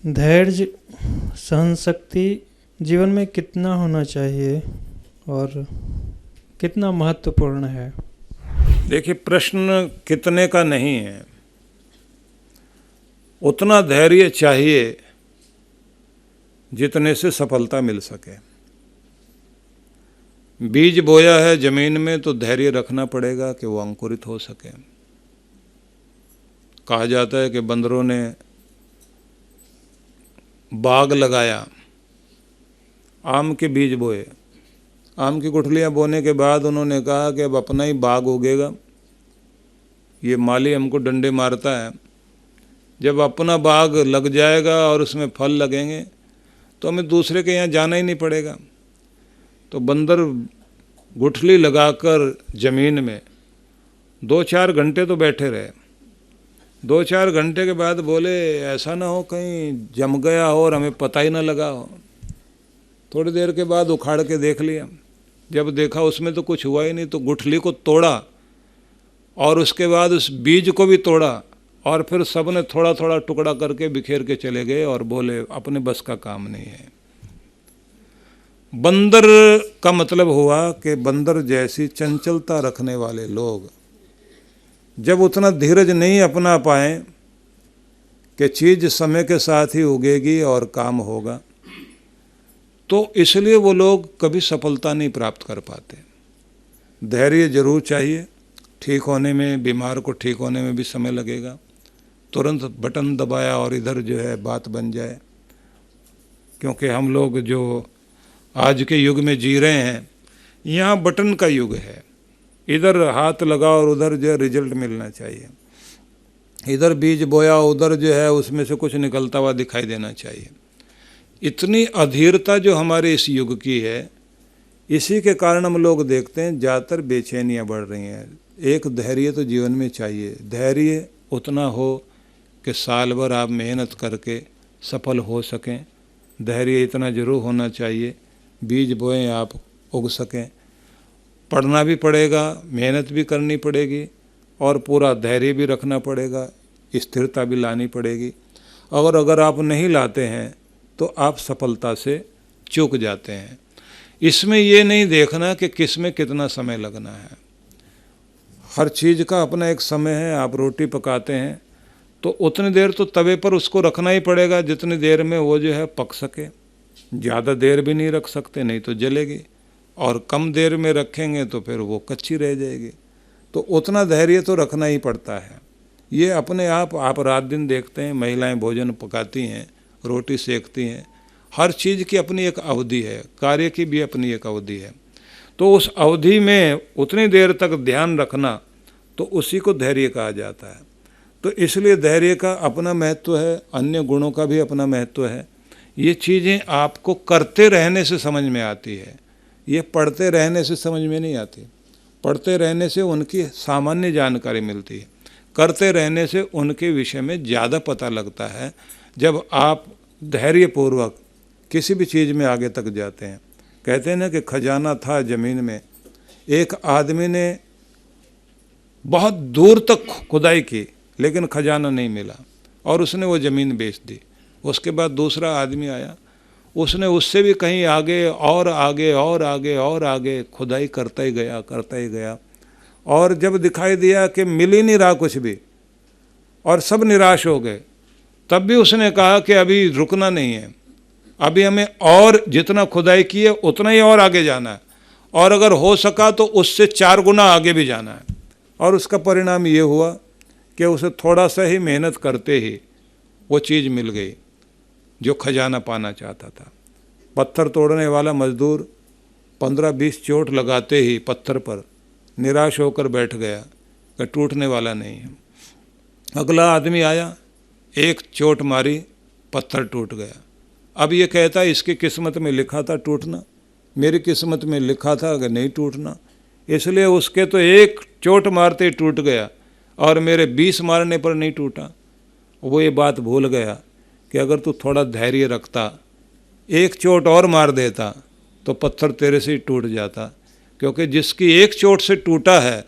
धैर्य, सहनशक्ति जीवन में कितना होना चाहिए और कितना महत्वपूर्ण है? देखिए, प्रश्न कितने का नहीं है, उतना धैर्य चाहिए जितने से सफलता मिल सके। बीज बोया है जमीन में तो धैर्य रखना पड़ेगा कि वो अंकुरित हो सके। कहा जाता है कि बंदरों ने बाग लगाया, आम के बीज बोए, आम की गुठलियां बोने के बाद उन्होंने कहा कि अब अपना ही बाग उगेगा, ये माली हमको डंडे मारता है। जब अपना बाग लग जाएगा और उसमें फल लगेंगे तो हमें दूसरे के यहाँ जाना ही नहीं पड़ेगा। तो बंदर गुठली लगाकर जमीन में 2-4 घंटे तो बैठे रहे। 2-4 घंटे के बाद बोले, ऐसा ना हो कहीं जम गया हो और हमें पता ही ना लगा हो। थोड़ी देर के बाद उखाड़ के देख लिया, जब देखा उसमें तो कुछ हुआ ही नहीं, तो गुठली को तोड़ा और उसके बाद उस बीज को भी तोड़ा और फिर सब ने थोड़ा थोड़ा टुकड़ा करके बिखेर के चले गए और बोले अपने बस का काम नहीं है। बंदर का मतलब हुआ कि बंदर जैसी चंचलता रखने वाले लोग जब उतना धीरज नहीं अपना पाए कि चीज़ समय के साथ ही उगेगी और काम होगा, तो इसलिए वो लोग कभी सफलता नहीं प्राप्त कर पाते। धैर्य जरूर चाहिए, ठीक होने में, बीमार को ठीक होने में भी समय लगेगा। तुरंत बटन दबाया और इधर जो है बात बन जाए, क्योंकि हम लोग जो आज के युग में जी रहे हैं, यहाँ बटन का युग है। इधर हाथ लगा और उधर जो है रिजल्ट मिलना चाहिए। इधर बीज बोया, उधर जो है उसमें से कुछ निकलता हुआ दिखाई देना चाहिए। इतनी अधीरता जो हमारे इस युग की है, इसी के कारण हम लोग देखते हैं ज़्यादातर बेचैनियाँ बढ़ रही हैं। एक धैर्य तो जीवन में चाहिए। धैर्य उतना हो कि साल भर आप मेहनत करके सफल हो सकें। धैर्य इतना जरूर होना चाहिए, बीज बोएं आप उग सकें। पढ़ना भी पड़ेगा, मेहनत भी करनी पड़ेगी और पूरा धैर्य भी रखना पड़ेगा, स्थिरता भी लानी पड़ेगी। अगर आप नहीं लाते हैं तो आप सफलता से चूक जाते हैं। इसमें ये नहीं देखना कि किस में कितना समय लगना है। हर चीज़ का अपना एक समय है। आप रोटी पकाते हैं तो उतनी देर तो तवे पर उसको रखना ही पड़ेगा जितनी देर में वो जो है पक सके। ज़्यादा देर भी नहीं रख सकते, नहीं तो जलेगी, और कम देर में रखेंगे तो फिर वो कच्ची रह जाएगी। तो उतना धैर्य तो रखना ही पड़ता है। ये अपने आप रात दिन देखते हैं, महिलाएं भोजन पकाती हैं, रोटी सेकती हैं। हर चीज़ की अपनी एक अवधि है, कार्य की भी अपनी एक अवधि है। तो उस अवधि में उतनी देर तक ध्यान रखना, तो उसी को धैर्य कहा जाता है। तो इसलिए धैर्य का अपना महत्व है, अन्य गुणों का भी अपना महत्व है। ये चीज़ें आपको करते रहने से समझ में आती है, ये पढ़ते रहने से समझ में नहीं आती। पढ़ते रहने से उनकी सामान्य जानकारी मिलती है, करते रहने से उनके विषय में ज़्यादा पता लगता है। जब आप धैर्यपूर्वक किसी भी चीज़ में आगे तक जाते हैं। कहते हैं ना कि खजाना था ज़मीन में, एक आदमी ने बहुत दूर तक खुदाई की लेकिन खजाना नहीं मिला और उसने वो ज़मीन बेच दी। उसके बाद दूसरा आदमी आया, उसने उससे भी कहीं आगे और आगे और आगे और आगे खुदाई करता ही गया, और जब दिखाई दिया कि मिल ही नहीं रहा कुछ भी और सब निराश हो गए, तब भी उसने कहा कि अभी रुकना नहीं है, अभी हमें और जितना खुदाई की है उतना ही और आगे जाना है, और अगर हो सका तो उससे 4 गुना आगे भी जाना है। और उसका परिणाम ये हुआ कि उसे थोड़ा सा ही मेहनत करते ही वो चीज़ मिल गई जो खजाना पाना चाहता था। पत्थर तोड़ने वाला मजदूर 15-20 चोट लगाते ही पत्थर पर निराश होकर बैठ गया कि टूटने वाला नहीं है। अगला आदमी आया, एक चोट मारी, पत्थर टूट गया। अब ये कहता है इसकी किस्मत में लिखा था टूटना, मेरी किस्मत में लिखा था कि नहीं टूटना, इसलिए उसके तो एक चोट मारते ही टूट गया और मेरे 20 मारने पर नहीं टूटा। वो ये बात भूल गया कि अगर तू थोड़ा धैर्य रखता, एक चोट और मार देता तो पत्थर तेरे से ही टूट जाता। क्योंकि जिसकी एक चोट से टूटा है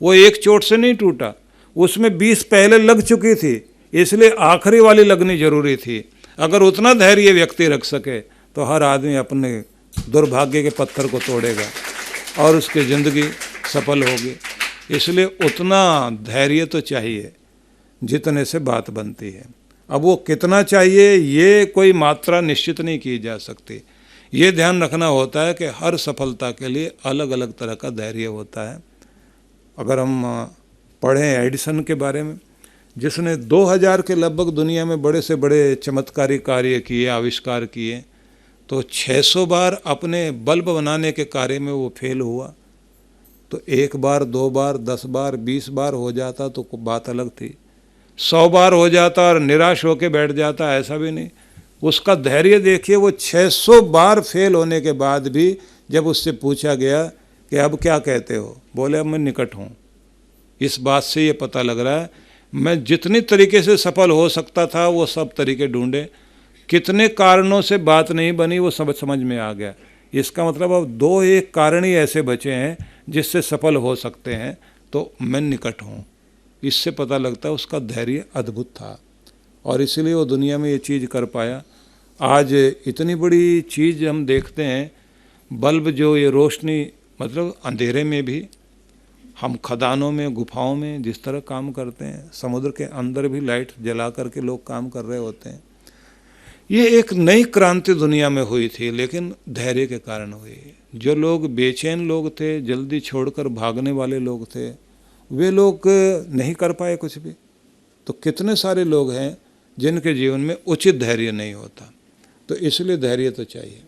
वो एक चोट से नहीं टूटा, उसमें 20 पहले लग चुकी थी, इसलिए आखिरी वाली लगनी जरूरी थी। अगर उतना धैर्य व्यक्ति रख सके तो हर आदमी अपने दुर्भाग्य के पत्थर को तोड़ेगा और उसकी ज़िंदगी सफल होगी। इसलिए उतना धैर्य तो चाहिए जितने से बात बनती है। अब वो कितना चाहिए ये कोई मात्रा निश्चित नहीं की जा सकती। ये ध्यान रखना होता है कि हर सफलता के लिए अलग अलग तरह का धैर्य होता है। अगर हम पढ़ें एडिसन के बारे में, जिसने 2000 के लगभग दुनिया में बड़े से बड़े चमत्कारी कार्य किए, आविष्कार किए, तो 600 बार अपने बल्ब बनाने के कार्य में वो फेल हुआ। तो 1 बार, 2 बार, 10 बार, 20 बार हो जाता तो बात अलग थी। 100 बार हो जाता और निराश होकर बैठ जाता, ऐसा भी नहीं। उसका धैर्य देखिए, वो 600 बार फेल होने के बाद भी जब उससे पूछा गया कि अब क्या कहते हो, बोले अब मैं निकट हूँ। इस बात से ये पता लग रहा है मैं जितनी तरीके से सफल हो सकता था वो सब तरीके ढूंढे, कितने कारणों से बात नहीं बनी वो सब समझ में आ गया। इसका मतलब अब 2-1 कारण ही ऐसे बचे हैं जिससे सफल हो सकते हैं, तो मैं निकट हूँ। इससे पता लगता है उसका धैर्य अद्भुत था और इसीलिए वो दुनिया में ये चीज़ कर पाया। आज इतनी बड़ी चीज़ हम देखते हैं, बल्ब जो ये रोशनी, मतलब अंधेरे में भी हम खदानों में, गुफाओं में जिस तरह काम करते हैं, समुद्र के अंदर भी लाइट जला करके लोग काम कर रहे होते हैं। ये एक नई क्रांति दुनिया में हुई थी, लेकिन धैर्य के कारण हुई। जो लोग बेचैन लोग थे, जल्दी छोड़कर भागने वाले लोग थे, वे लोग नहीं कर पाए कुछ भी। तो कितने सारे लोग हैं जिनके जीवन में उचित धैर्य नहीं होता। तो इसलिए धैर्य तो चाहिए।